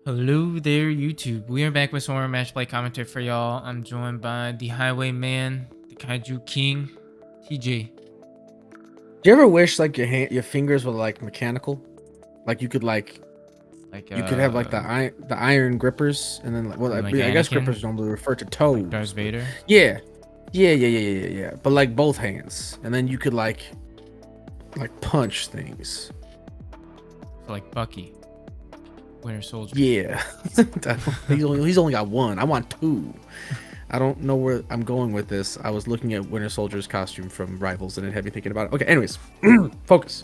Hello there, YouTube. We are back with some more Matchplay commentary for y'all. I'm joined by the Highwayman, the Kaiju King, TJ. Do you ever wish like your fingers were like mechanical, like you could you could have like the iron grippers, and then I guess grippers normally refer to toes. Like Darth Vader. Yeah. But like both hands, and then you could like punch things. So like Bucky, Winter Soldier. Yeah, he's only got one. I want two. I don't know where I'm going with this. I was looking at Winter Soldier's costume from Rivals, and it had me thinking about it. Okay, anyways, focus.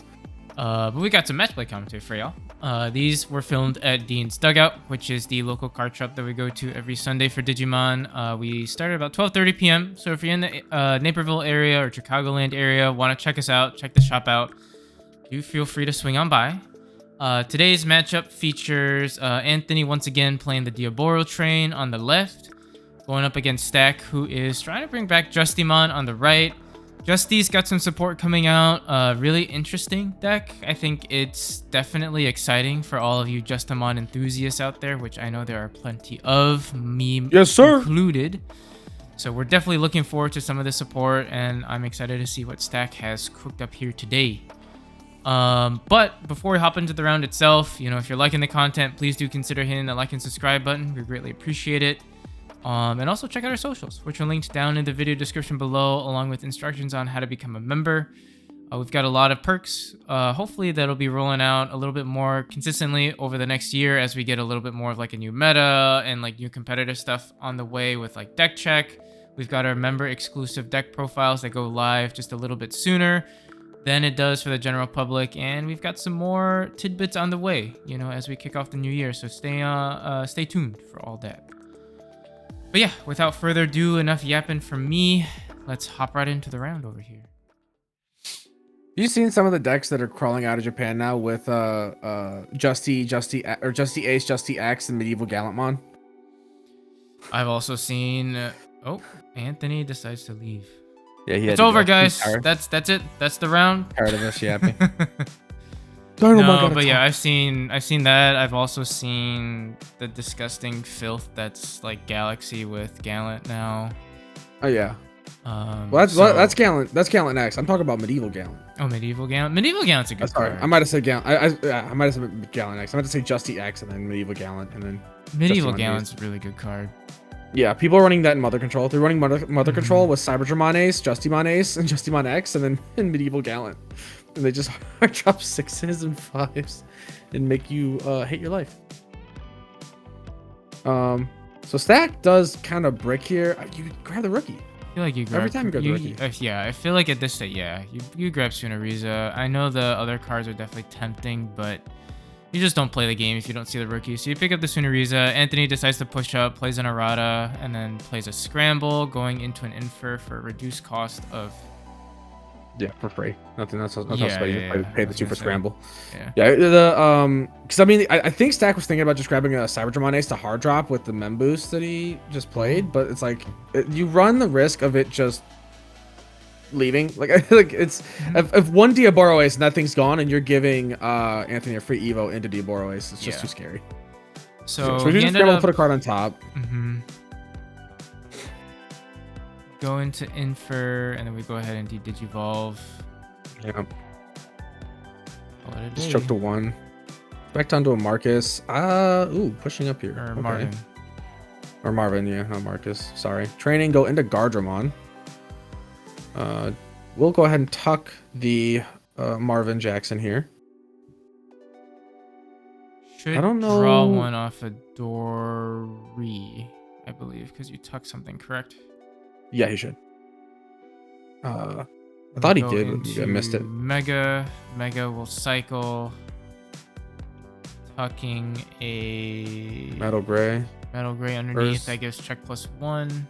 But we got some Matchplay commentary for y'all. These were filmed at Dean's Dugout, which is the local card shop that we go to every Sunday for Digimon. We started about 12:30 p.m. So if you're in the Naperville area or Chicagoland area, want to check us out, check the shop out, do feel free to swing on by. Today's matchup features Anthony once again playing the Diaboromon train on the left, going up against Stack, who is trying to bring back Justimon on the right. Justy's got some support coming out. Really interesting deck. I think it's definitely exciting for all of you Justimon enthusiasts out there, which I know there are plenty of, me included. So we're definitely looking forward to some of the support, and I'm excited to see what Stack has cooked up here today. But before we hop into the round itself, if you're liking the content, please do consider hitting the like and subscribe button. We greatly appreciate it. And also check out our socials, which are linked down in the video description below, along with instructions on how to become a member. We've got a lot of perks. Hopefully that'll be rolling out a little bit more consistently over the next year as we get a little bit more of like a new meta and like new competitive stuff on the way with like deck check. We've got our member exclusive deck profiles that go live just a little bit sooner than it does for the general public, and we've got some more tidbits on the way, as we kick off the new year. So stay tuned for all that. But yeah, without further ado, enough yapping from me. Let's hop right into the round over here. You seen some of the decks that are crawling out of Japan now with Justy Ace, Justy X, and Medieval Gallantmon? I've also seen Anthony decides to leave. Yeah, it's over, guys. That's it. That's the round. Tired of us yapping. No, but yeah, I've seen that. I've also seen the disgusting filth that's like Galaxy with Gallant now. Oh yeah. Well, that's Gallant. That's Gallant X. I'm talking about Medieval Gallant. Oh, Medieval Gallant. Medieval Gallant's a good card. Sorry, I might have said Gallant. I might have said Gallant X. I meant to say Justy X and then Medieval Gallant and then. Medieval Gallant's a really good card. Yeah, people are running that in Mother Control. They're running Mother Control with Cybergermon Ace, Justimon Ace, and Justimon X, and then in Medieval Gallant. And they just hard drop 6s and 5s and make you hate your life. So Stack does kind of brick here. You grab the rookie. I feel like you grab every time you grab the rookie. Yeah, I feel like at this state, yeah, you grab Sunariza. I know the other cards are definitely tempting, but you just don't play the game if you don't see the rookie. So you pick up the Sunariza. Anthony decides to push up, plays an errata, and then plays a scramble, going into an infer for a reduced cost of. Yeah, for free. Nothing else. Pay the 2 for scramble. Yeah. Because I mean, I think Stack was thinking about just grabbing a Cybergermon Ace to hard drop with the Mem boost that he just played, but it's like you run the risk of it just leaving. Like it's if one Diaboro Ace and that thing's gone, and you're giving Anthony a free Evo into Diaboro Ace, it's just too scary. So we just scramble, put a card on top. Go into Infer, and then we go ahead and Digivolve. Yeah. Just choke to 1. Back down to a Marcus. Pushing up here. Or Marvin. Or Marvin, yeah, not Marcus. Sorry. Training, go into Gardramon. We'll go ahead and tuck the Marvin Jackson here. I don't know. Draw one off a Dory, I believe, because you tuck something, correct? Yeah, he should. I thought he did, but I missed it. Mega will cycle. Tucking a Metal Gray underneath. That gives check +1.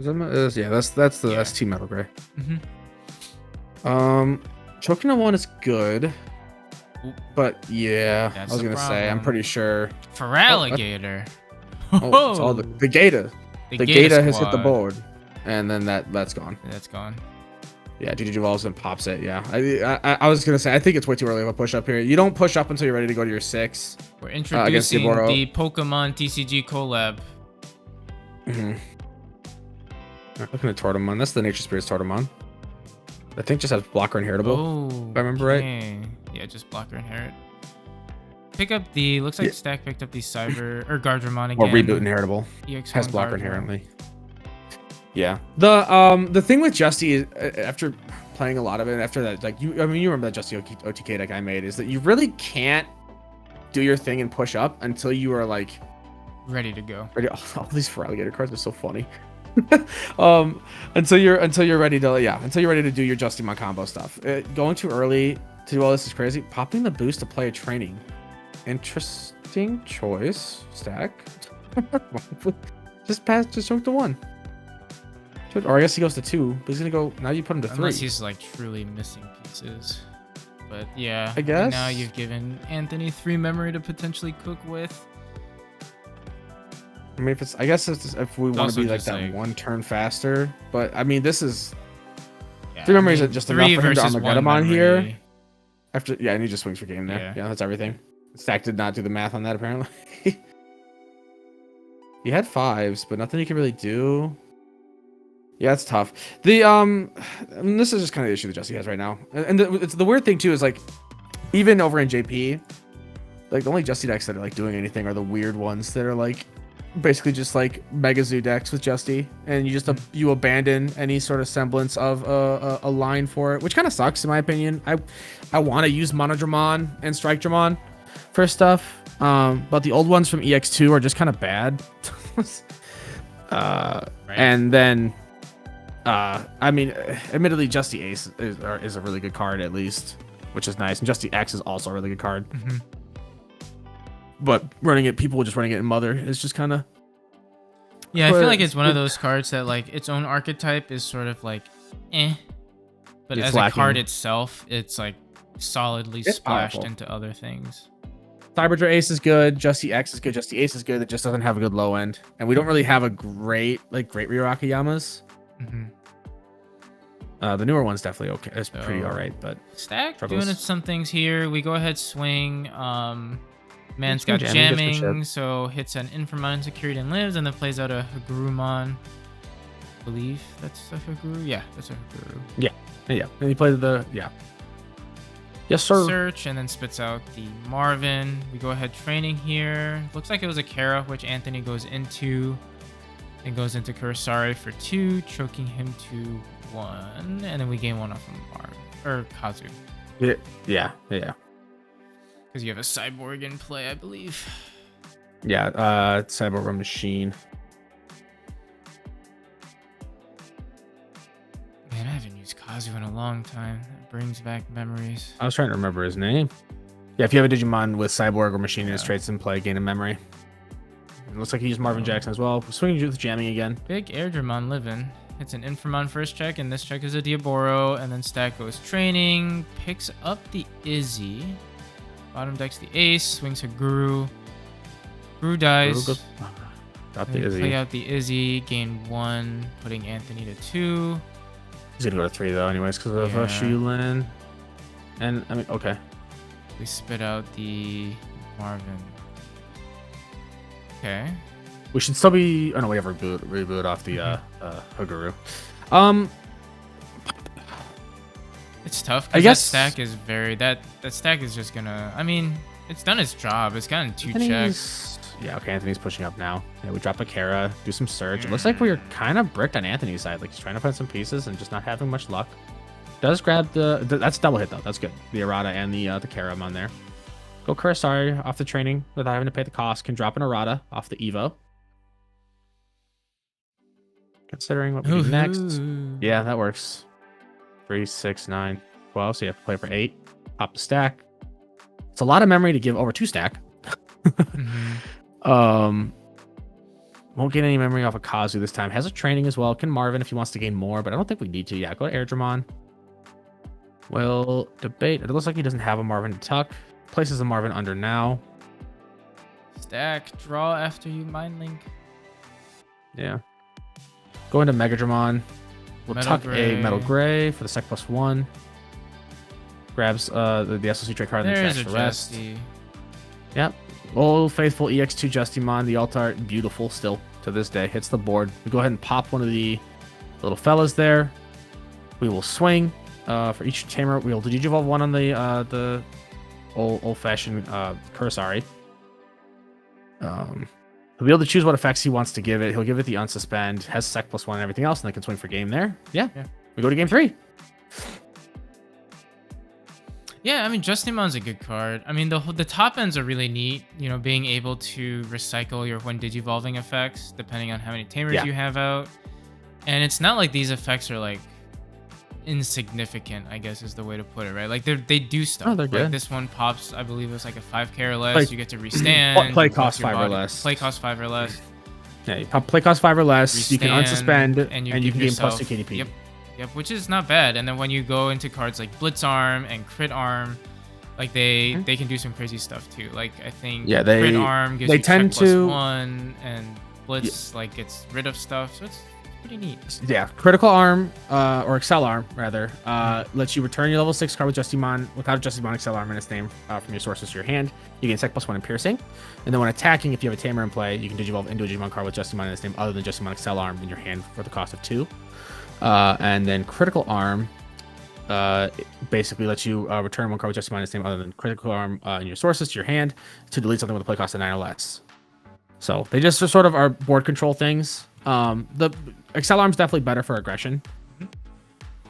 That's the ST Metal Gray. Choking on 1 is good. But yeah, that's I was gonna say, I'm pretty sure. For Alligator. It's all the Gata. The Gata has hit the board, and then that's gone. That's gone. Yeah, GG Duval's and pops it. Yeah, I was gonna say I think it's way too early of a push up here. You don't push up until you're ready to go to your 6. We're Against introducing Diaboro. the Pokemon TCG collab. Looking at Tortamon. That's the Nature Spirits Tortamon. I think just has blocker inheritable. Oh, if I remember right. Yeah, just blocker inherit. Pick up the. Looks like Stack picked up the Cyber or Gardramon again. Or reboot inheritable. EX1 has blocker Gardramon. inherently. Yeah. The thing with Justy is after playing a lot of it, after that, like you remember that Justy OTK deck I made, is that you really can't do your thing and push up until you are like ready to go. Ready. All these Feraligatr cards are so funny. Until you're ready to do your Justimon combo stuff. Going too early to do all this is crazy. Popping the boost to play a training. Interesting choice. Stack. just choke to 1. Or I guess he goes to 2, but he's gonna go. Now you put him to 3. Unless he's like truly missing pieces. But yeah, I guess now you've given Anthony 3 memory to potentially cook with. I mean, if we want to be like that 1 turn faster, but I mean, this is 3 memories are just enough for him to Armageddon here. After and he just swings for game there. Yeah, that's everything. Stack did not do the math on that apparently. He had 5s, but nothing he can really do. Yeah, it's tough. The I mean, this is just kind of the issue that Jesse has right now, and it's the weird thing too is like, even over in JP, like the only Justy decks that are like doing anything are the weird ones that are like basically just like Mega Zoo decks with Justy, and you just you abandon any sort of semblance of a line for it, which kind of sucks in my opinion. I want to use Monodramon and Strike Dramon for stuff, but the old ones from EX2 are just kind of bad. Right. And then I mean, admittedly, Justy Ace is a really good card at least, which is nice, and Justy X is also a really good card. But people just running it in Mother is just kind of. Yeah, I feel like it's one of those cards that like its own archetype is sort of like, but as a card itself, it's like solidly splashed into other things. Cyberdra Ace is good, Justy X is good, Justy Ace is good. It just doesn't have a good low end, and we don't really have a great Ryu Akayamas. The newer one's definitely okay. It's pretty alright, but Stack doing some things here. We go ahead swing. Man's got jamming, so hits an Infamon Security and lives, and then plays out a Hagurumon. I believe that's a Haguru. Yeah, that's a Haguru. Yeah. And he played yes, sir. Search, and then spits out the Marvin. We go ahead training here. Looks like it was a Kara, which Anthony goes into. And goes into Kurosari for 2, choking him to 1, and then we gain 1 off of Marv or Kazu. Yeah. Because you have a cyborg in play, I believe. Yeah, cyborg machine. Man, I haven't used Kazu in a long time. That brings back memories. I was trying to remember his name. Yeah, if you have a Digimon with cyborg or machine in his traits in play, gain a memory. It looks like he used Marvin Jackson as well. Swinging with jamming again. Big Airdramon living. It's an Infamon first check, and this check is a Diaboro, and then Stack goes training, picks up the Izzy, bottom decks the Ace, swings a Guru. Guru dies. Got the Izzy. Play out the Izzy, gain 1, putting Anthony to 2. He's gonna go to 3 though, anyways, because of Shulin. And I mean, okay. We spit out the Marvin. Okay. We should still be. Oh no, we have reboot off the Haguru. It's tough. I guess that stack is that stack is just gonna. I mean, it's done its job. It's gotten 2 checks. Yeah, okay. Anthony's pushing up now. Yeah, we drop a Kara, do some search. It looks like we're kind of bricked on Anthony's side. Like he's trying to find some pieces and just not having much luck. Does grab that's double hit though. That's good. The Errata and the Kara on there. Go Kurosari off the training without having to pay the cost. Can drop an Errata off the Evo. Considering what we do next. Yeah, that works. 3, 6, 9, 12. So you have to play for 8. Pop the stack. It's a lot of memory to give over 2 stack. Won't get any memory off of Kazu this time. Has a training as well. Can Marvin if he wants to gain more, but I don't think we need to. Yeah, go to Airdramon. We'll debate. It looks like he doesn't have a Marvin to tuck. Places the Marvin under now. Stack, draw after you mind link. Yeah. Go into Megadramon. We'll Metal tuck Gray. a Metal Gray for the sec +1. Grabs the SOC trade card and then There's stacks a the rest. Justy. Yep. Old faithful EX2 Justimon, the alt art, beautiful still to this day. Hits the board. We go ahead and pop one of the little fellas there. We will swing. For each tamer, we'll digivolve one on the old-fashioned Kurosari. He'll be able to choose what effects he wants to give it. He'll give it the unsuspend, has sec +1 and everything else, and then can swing for game there. Yeah. We go to game 3. Yeah, I mean, Justimon's a good card. I mean, the top ends are really neat. You know, being able to recycle your when digivolving effects, depending on how many tamers you have out. And it's not like these effects are like insignificant, I guess is the way to put it, right? Like they do stuff. Oh, they're good. Like this one pops, I believe it's like a 5k or less. You get to restand. Play cost 5 or less. Play cost 5 or less. Yeah, you pop play cost 5 or less. Restand, you can unsuspend, and you can gain +2 KDP. Yep, which is not bad. And then when you go into cards like Blitz Arm and Crit Arm, like they can do some crazy stuff too. Like I think Crit Arm gives you tend to +1, and Blitz like gets rid of stuff. So it's pretty neat. Yeah, Critical Arm, or Excel Arm, rather, lets you return your level 6 card with Justimon without a Justimon Excel Arm in its name from your sources to your hand. You gain sec +1 in piercing. And then when attacking, if you have a Tamer in play, you can digivolve into a Digimon card with Justimon in its name other than Justimon Excel Arm in your hand for the cost of 2. And then Critical Arm basically lets you return one card with Justimon in its name other than Critical Arm in your sources to your hand to delete something with a play cost of 9 or less. So they just sort of are board control things. The Excel Arm's definitely better for aggression.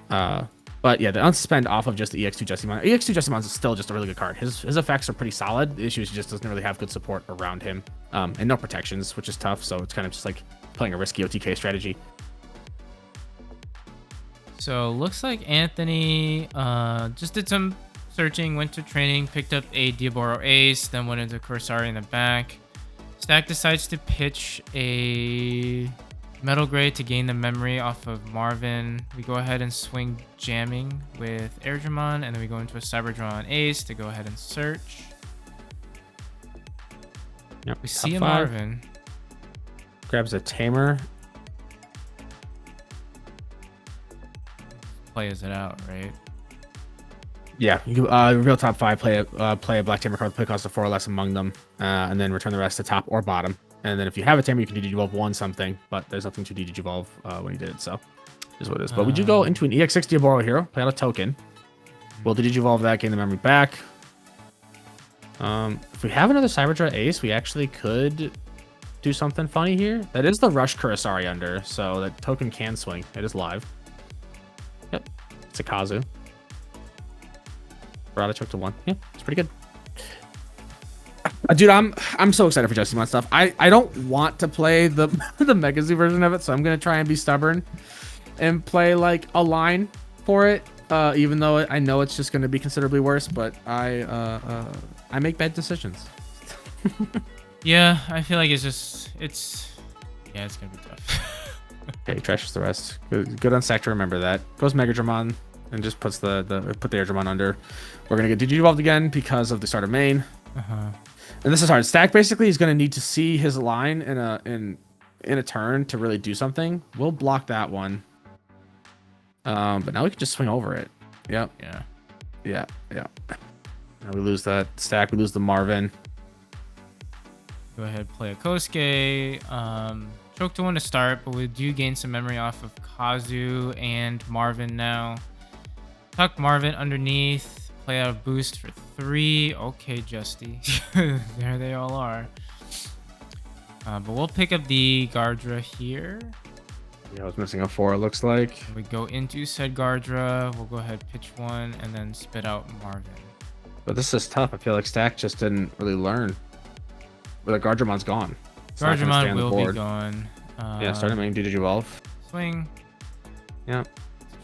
But yeah, the unsuspend off of just the EX2 Justimon. EX2 Justimon is still just a really good card. His effects are pretty solid. The issue is he just doesn't really have good support around him. And no protections, which is tough. So it's kind of just like playing a risky OTK strategy. So looks like Anthony just did some searching, went to training, picked up a Diaboro Ace, then went into Kurosari in the back. Stack decides to pitch a Metal Gray to gain the memory off of Marvin. We go ahead and swing jamming with Airdramon, and then we go into a Cyberdron Ace to go ahead and search. Yep, we see a Marvin. Grabs a Tamer. Plays it out, right? Yeah, you reveal top 5, play a Black Tamer card with play cost of 4 or less among them, and then return the rest to top or bottom. And then if you have a Tamer, you can digivolve 1 something, but there's nothing to digivolve when you did it, so is what it is. But we do go into an EX6 Diaboro hero, play out a token. We'll digivolve that, gain the memory back. If we have another Cyberdron Ace, we actually could do something funny here. That is the Rush Kurosari under, so that token can swing. It is live. Yep, it's a Kazu. Barada took to 1. Yeah, it's pretty good. Dude, I'm so excited for Justimon stuff. I don't want to play the the Mega Zoo version of it, so I'm gonna try and be stubborn and play like a line for it. Even though I know it's just gonna be considerably worse, but I make bad decisions. Yeah, I feel like it's gonna be tough. Okay, he trashes the rest. Good on Sack to remember that. Goes Megadramon and just puts the Airdramon under. We're gonna get Digivolved again because of the start of main. And this is hard. Stack basically is gonna need to see his line in a turn to really do something. We'll block that one. But now we can just swing over it. Yep. Yeah. Now we lose that stack. We lose the Marvin. Go ahead, play a Kosuke. Choke to 1 to start, but we do gain some memory off of Kazu and Marvin now. Tuck Marvin underneath. Play out a boost for 3. Okay, Justy. There they all are. But we'll pick up the Gardra here. Yeah, I was missing a 4, it looks like. We go into said Gardra. We'll go ahead, pitch 1, and then spit out Marvin. But this is tough. I feel like Stack just didn't really learn. But the Gardramon's gone. Gardramon will be gone. Yeah, starting main Digivolve. Swing. Yeah.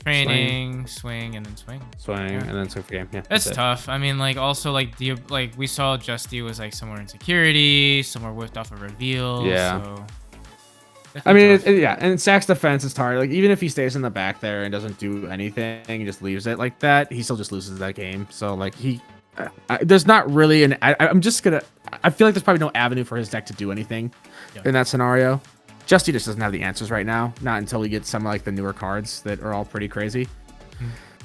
Training, swing, and then swing. And then swing for game. Yeah, that's tough. I mean, like, also, like we saw Justy was, like, somewhere in security, somewhere whiffed off a reveal. Yeah. So I mean, yeah, and Sack's defense is hard. Like, even if he stays in the back there and doesn't do anything, he just leaves it like that, he still just loses that game. So, like, there's not really I feel like there's probably no avenue for his deck to do anything in that scenario. Justy just doesn't have the answers right now. Not until we get some of like the newer cards that are all pretty crazy.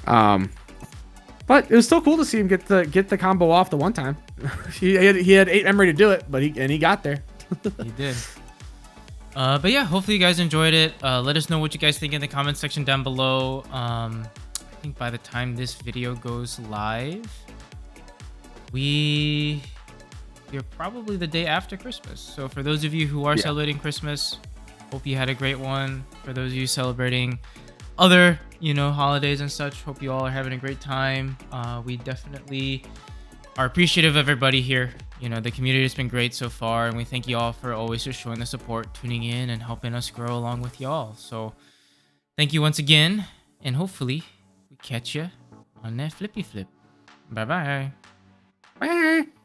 But it was still cool to see him get the combo off the one time. he had 8 memory to do it, but he got there. He did. But yeah, hopefully you guys enjoyed it. Let us know what you guys think in the comment section down below. I think by the time this video goes live, we're probably the day after Christmas. So for those of you who are celebrating Christmas, hope you had a great one. For those of you celebrating other, holidays and such, hope you all are having a great time. We definitely are appreciative of everybody here. The community has been great so far, and we thank you all for always just showing the support, tuning in, and helping us grow along with y'all. So thank you once again, and hopefully we catch you on that flippy flip. Bye-bye. Bye.